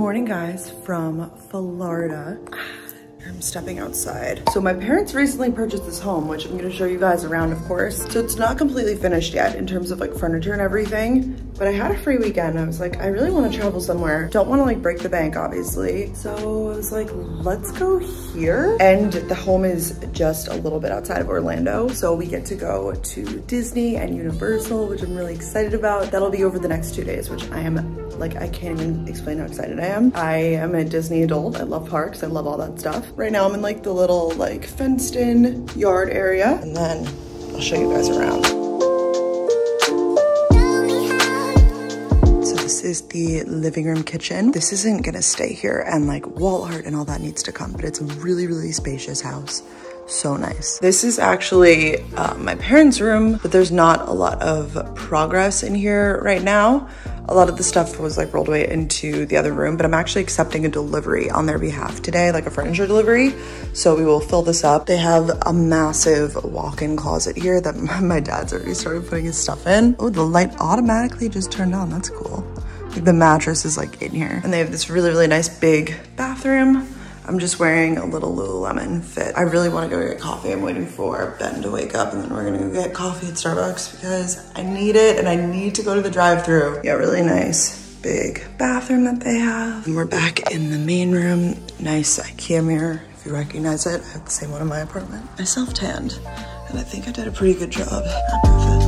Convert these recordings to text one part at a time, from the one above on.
morning, guys, from Florida. I'm stepping outside. So my parents recently purchased this home, which I'm gonna show you guys around, of course. So it's not completely finished yet in terms of like furniture and everything, but I had a free weekend. I was like, I really wanna travel somewhere. Don't wanna like break the bank, obviously. So I was like, let's go here. And the home is just a little bit outside of Orlando. So we get to go to Disney and Universal, which I'm really excited about. That'll be over the next 2 days, which I am like, I can't even explain how excited I am. I am a Disney adult. I love parks. I love all that stuff. Right now I'm in like the little like fenced in yard area, and then I'll show you guys around. So this is the living room kitchen. This isn't gonna stay here, and like wall art and all that needs to come, but it's a really, really spacious house. So nice. This is actually my parents' room, but there's not a lot of progress in here right now. A lot of the stuff was like rolled away into the other room, but I'm actually accepting a delivery on their behalf today, like a furniture delivery. So we will fill this up. They have a massive walk-in closet here that my dad's already started putting his stuff in. Oh, the light automatically just turned on. That's cool. Like the mattress is like in here. And they have this really, really nice big bathroom. I'm just wearing a little Lululemon fit. I really want to go get coffee. I'm waiting for Ben to wake up, and then we're gonna go get coffee at Starbucks because I need it and I need to go to the drive-thru. Yeah, really nice big bathroom that they have. And we're back in the main room. Nice IKEA mirror, if you recognize it. I have the same one in my apartment. I self-tanned, and I think I did a pretty good job. Happy with it.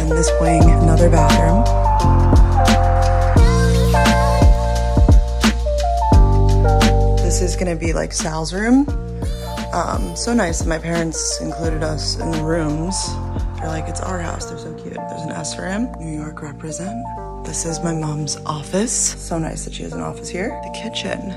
In this wing, another bathroom. This is gonna be like Sal's room. So nice that my parents included us in the rooms. They're like, it's our house, they're so cute. There's an S for him, New York represent. This is my mom's office. So nice that she has an office here. The kitchen,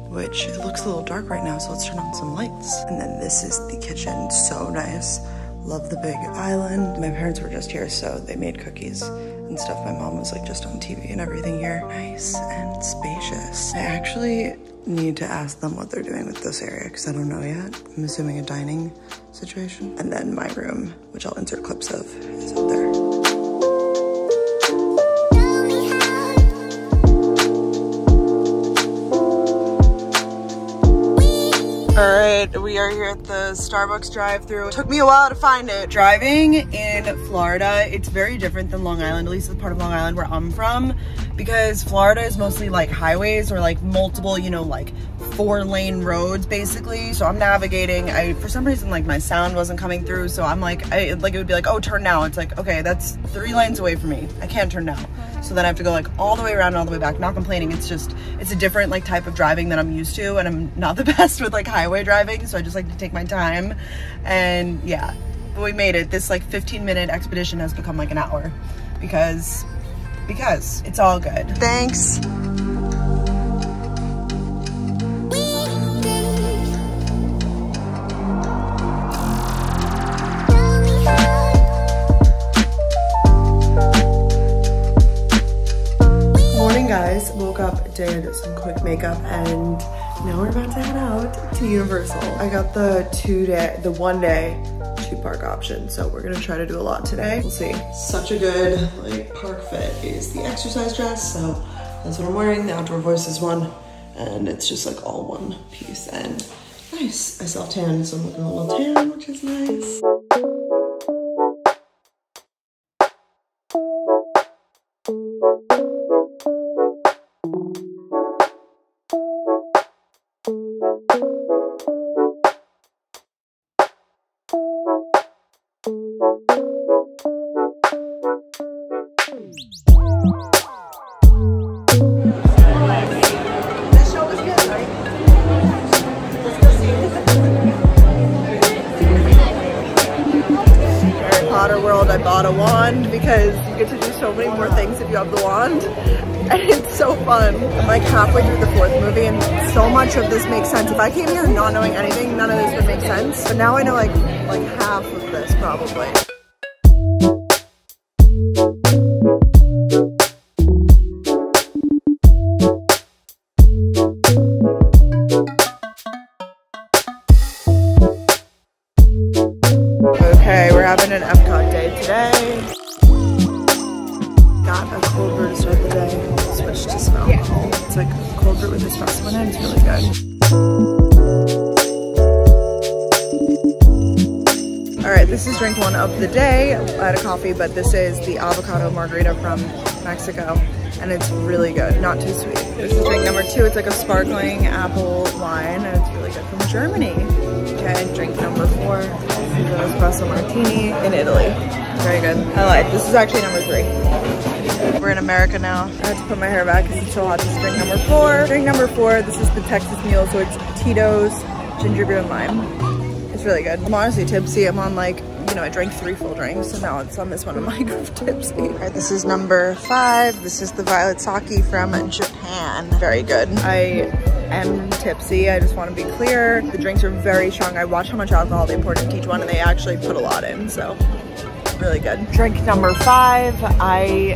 which it looks a little dark right now, so let's turn on some lights. And then this is the kitchen, so nice. Love the big island. My parents were just here, so they made cookies and stuff. My mom was like just on TV and everything here. Nice and spacious. I actually need to ask them what they're doing with this area because I don't know yet. I'm assuming a dining situation. And then my room, which I'll insert clips of, is up there. All right, we are here at the Starbucks drive-thru. Took me a while to find it. Driving in Florida, it's very different than Long Island, at least the part of Long Island where I'm from, because Florida is mostly like highways or like multiple, you know, like 4-lane roads basically. So I'm navigating. For some reason, like my sound wasn't coming through, so I'm like, it would be like, oh, turn now. It's like, okay, that's 3 lanes away from me. I can't turn now. So then I have to go like all the way around and all the way back. Not complaining, it's just, it's a different like type of driving that I'm used to, and I'm not the best with like highway driving, so I just like to take my time. And yeah, but we made it. This like 15-minute expedition has become like an hour because it's all good. Thanks. Guys, woke up, did some quick makeup, and now we're about to head out to Universal. I got the 1-day 2-park option, so we're gonna try to do a lot today. We'll see. Such a good like park fit is the exercise dress, so that's what I'm wearing, the Outdoor Voices one, and it's just like all one piece and nice. I self-tan, so I'm looking a little tan, which is nice. World, I bought a wand because you get to do so many more things if you have the wand, and it's so fun. I'm like halfway through the 4th movie and so much of this makes sense. If I came here not knowing anything, none of this would make sense, but now I know like half of this probably. Okay, we're having an Epcot day today. got a cold brew to start the day. Switch to smell. Yeah. It's like cold brew with espresso in it. It's really good. All right, this is drink one of the day. I had a coffee, but this is the avocado margarita from Mexico, and it's really good, not too sweet. This is drink number two. It's like a sparkling apple wine, and it's really good from Germany. Okay, drink number four. This is an espresso martini in Italy. Very good. I lied. This is actually number three. We're in America now. I had to put my hair back because it's so hot. This is drink number four. Drink number four, this is the Texas Mule, so it's Tito's ginger beer and lime. It's really good. I'm honestly tipsy. I'm on like, you know, I drank 3 full drinks, so now it's on this one. I'm like tipsy. All right, this is number 5. This is the violet sake from Japan. Very good. I am tipsy. I just want to be clear. The drinks are very strong. I watched how much alcohol they poured into each one, and they actually put a lot in, so really good. Drink number 5. I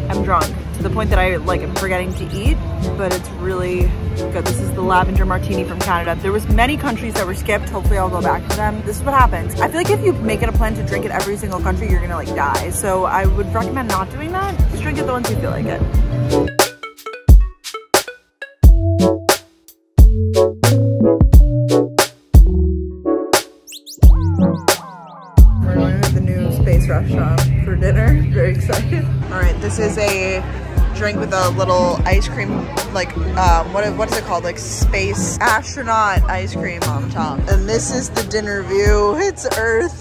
am drunk to the point that I like am forgetting to eat, but it's really good. This is the lavender martini from Canada. There was many countries that were skipped. Hopefully I'll go back to them. This is what happens. I feel like if you make it a plan to drink it every single country, you're gonna like die. So I would recommend not doing that. Just drink it the ones you feel like it. We're going to the new space restaurant for dinner. Very excited. All right, this is a drink with a little ice cream, like what is it called, like space astronaut ice cream on top. And this is the dinner view. It's Earth.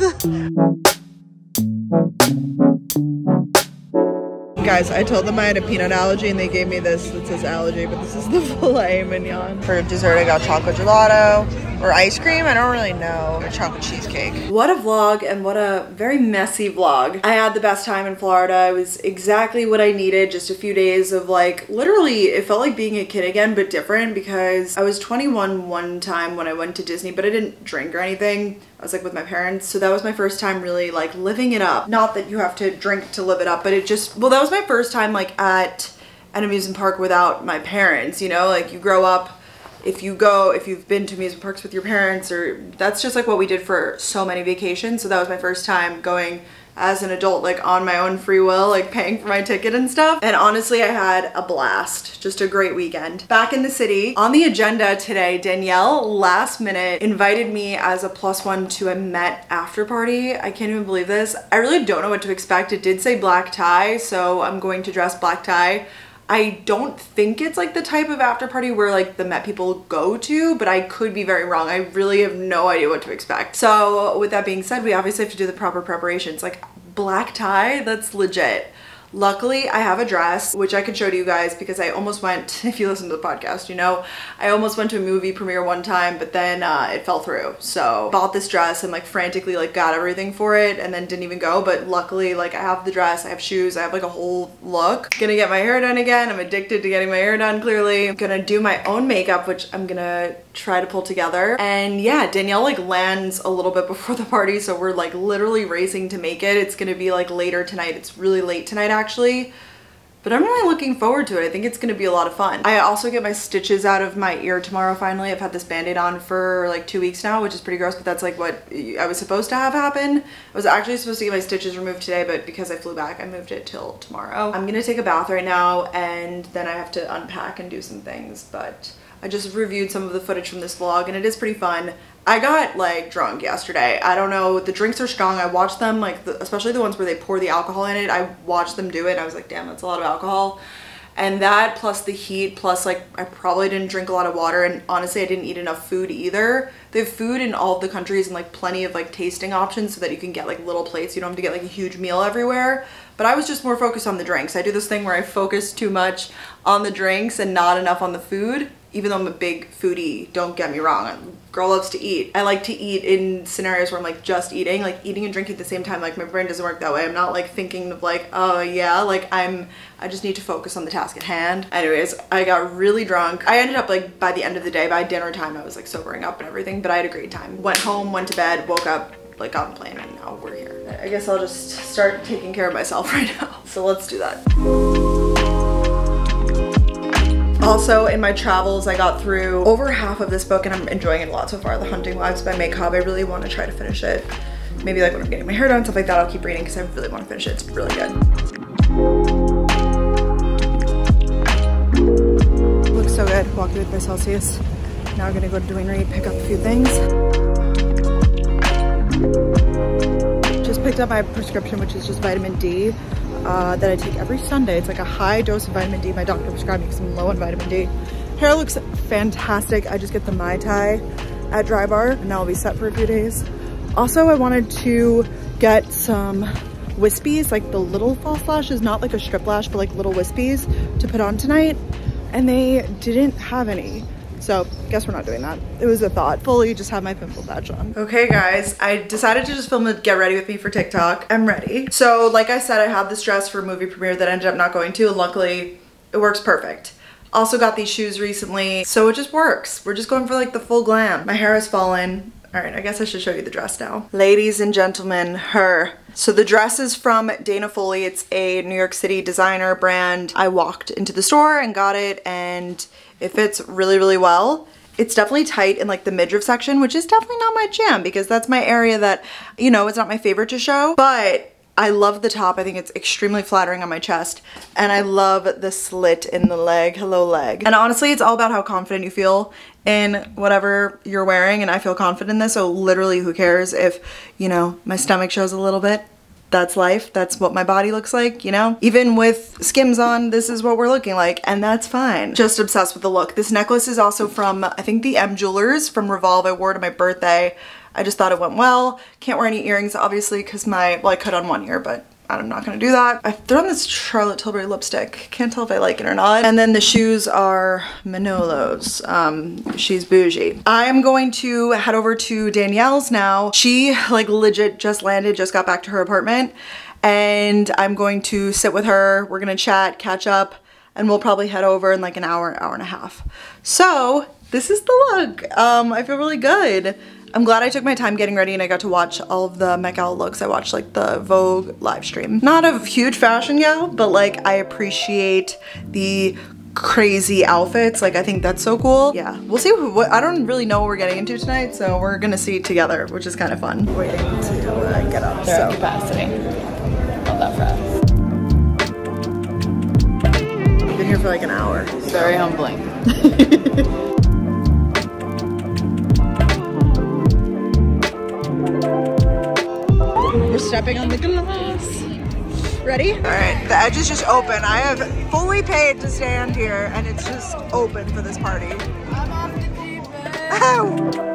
Guys, I told them I had a peanut allergy and they gave me this that says allergy, but this is the filet mignon. For dessert I got chocolate gelato or ice cream, I don't really know, or chocolate cheesecake. What a vlog, and what a very messy vlog. I had the best time in Florida. It was exactly what I needed. Just a few days of like, literally it felt like being a kid again, but different, because I was 21 one time when I went to Disney, but I didn't drink or anything. I was like with my parents, so that was my first time really like living it up. Not that you have to drink to live it up, but it just, well, that was my first time like at an amusement park without my parents, you know, like you grow up, if you've been to amusement parks with your parents, or that's just like what we did for so many vacations. So that was my first time going as an adult, like on my own free will, like paying for my ticket and stuff. And honestly, I had a blast. Just a great weekend. Back in the city. On the agenda today, Danielle last minute invited me as a +1 to a Met after party. I can't even believe this. I really don't know what to expect. It did say black tie, so I'm going to dress black tie. I don't think it's like the type of after party where like the Met people go to, but I could be very wrong. I really have no idea what to expect. So with that being said, we obviously have to do the proper preparations. Like black tie, that's legit. Luckily, I have a dress, which I could show to you guys because I almost went, if you listen to the podcast, you know, I almost went to a movie premiere one time, but then it fell through. So bought this dress and like frantically like got everything for it and then didn't even go. But luckily, like I have the dress, I have shoes, I have like a whole look. Gonna get my hair done again. I'm addicted to getting my hair done, clearly. I'm gonna do my own makeup, which I'm gonna try to pull together. And yeah, Danielle like lands a little bit before the party, so we're like literally racing to make it. It's gonna be like later tonight. It's really late tonight actually, but I'm really looking forward to it. I think it's gonna be a lot of fun. I also get my stitches out of my ear tomorrow finally. I've had this band-aid on for like 2 weeks now, which is pretty gross, but that's like what I was supposed to have happen. I was actually supposed to get my stitches removed today, but because I flew back, I moved it till tomorrow. I'm gonna take a bath right now, and then I have to unpack and do some things, but I just reviewed some of the footage from this vlog and it is pretty fun. I got like drunk yesterday. I don't know, the drinks are strong. I watched them, like especially the ones where they pour the alcohol in it. I watched them do it and I was like, damn, that's a lot of alcohol. And that plus the heat, plus like I probably didn't drink a lot of water, and honestly I didn't eat enough food either. They have food in all of the countries and like plenty of like tasting options so that you can get like little plates. You don't have to get like a huge meal everywhere. But I was just more focused on the drinks. I do this thing where I focus too much on the drinks and not enough on the food. Even though I'm a big foodie, don't get me wrong, girl loves to eat. I like to eat in scenarios where I'm like just eating, like eating and drinking at the same time. Like my brain doesn't work that way. I'm not like thinking of like, oh yeah, like I just need to focus on the task at hand. Anyways, I got really drunk. I ended up like by the end of the day, by dinner time, I was like sobering up and everything, but I had a great time. Went home, went to bed, woke up, like got on the plane, and now we're here. I guess I'll just start taking care of myself right now. So let's do that. Also, in my travels, I got through over half of this book and I'm enjoying it a lot so far. The Hunting Wives by May Cobb. I really want to try to finish it. Maybe like when I'm getting my hair done, stuff like that, I'll keep reading because I really want to finish it. It's really good. so good. Walked through with my Celsius. Now we're gonna go to Dwayne Reed, pick up a few things. Just picked up my prescription, which is just vitamin D that I take every Sunday. It's like a high dose of vitamin D my doctor prescribed me because I'm low on vitamin D. Hair looks fantastic. I just get the Mai Tai at Dry Bar and now I'll be set for a few days. Also, I wanted to get some wispies, like the little false lashes, not like a strip lash, but like little wispies to put on tonight. And they didn't have any. So guess we're not doing that. It was a thought. Fully just have my pimple patch on. Okay guys, I decided to just film a get ready with me for TikTok. I'm ready. So like I said, I had this dress for a movie premiere that I ended up not going to. Luckily, it works perfect. Also got these shoes recently, so it just works. We're just going for like the full glam. My hair has fallen. All right, I guess I should show you the dress now. Ladies and gentlemen, her. So the dress is from Dana Foley. It's a New York City designer brand. I walked into the store and got it, and it fits really, really well. It's definitely tight in like the midriff section, which is definitely not my jam because that's my area that, you know, it's not my favorite to show, but I love the top. I think it's extremely flattering on my chest, and I love the slit in the leg. Hello, leg. And honestly, it's all about how confident you feel in whatever you're wearing, and I feel confident in this, so literally who cares if, you know, my stomach shows a little bit. That's life. That's what my body looks like, you know? Even with Skims on, this is what we're looking like, and that's fine. Just obsessed with the look. This necklace is also from, I think, the M Jewelers from Revolve. I wore it to my birthday. I just thought it went well. Can't wear any earrings, obviously, because well, I could on one ear, but I'm not gonna do that. I've thrown this Charlotte Tilbury lipstick. Can't tell if I like it or not. And then the shoes are Manolo's. She's bougie. I am going to head over to Danielle's now. She like legit just landed, just got back to her apartment, and I'm going to sit with her. We're gonna chat, catch up, and we'll probably head over in like an hour and a half. So this is the look. I feel really good. I'm glad I took my time getting ready and I got to watch all of the Met Gala looks. I watched like the Vogue live stream. Not a huge fashion gal, but like I appreciate the crazy outfits. Like I think that's so cool. Yeah, we'll see what, I don't really know what we're getting into tonight, so we're gonna see together, which is kind of fun. Waiting to get up. They're at capacity. Not that fast. Been here for like an hour. Very humbling. We're stepping on the glass. Ready? All right, the edge is just open. I have fully paid to stand here and it's just open for this party. I'm off the deep end.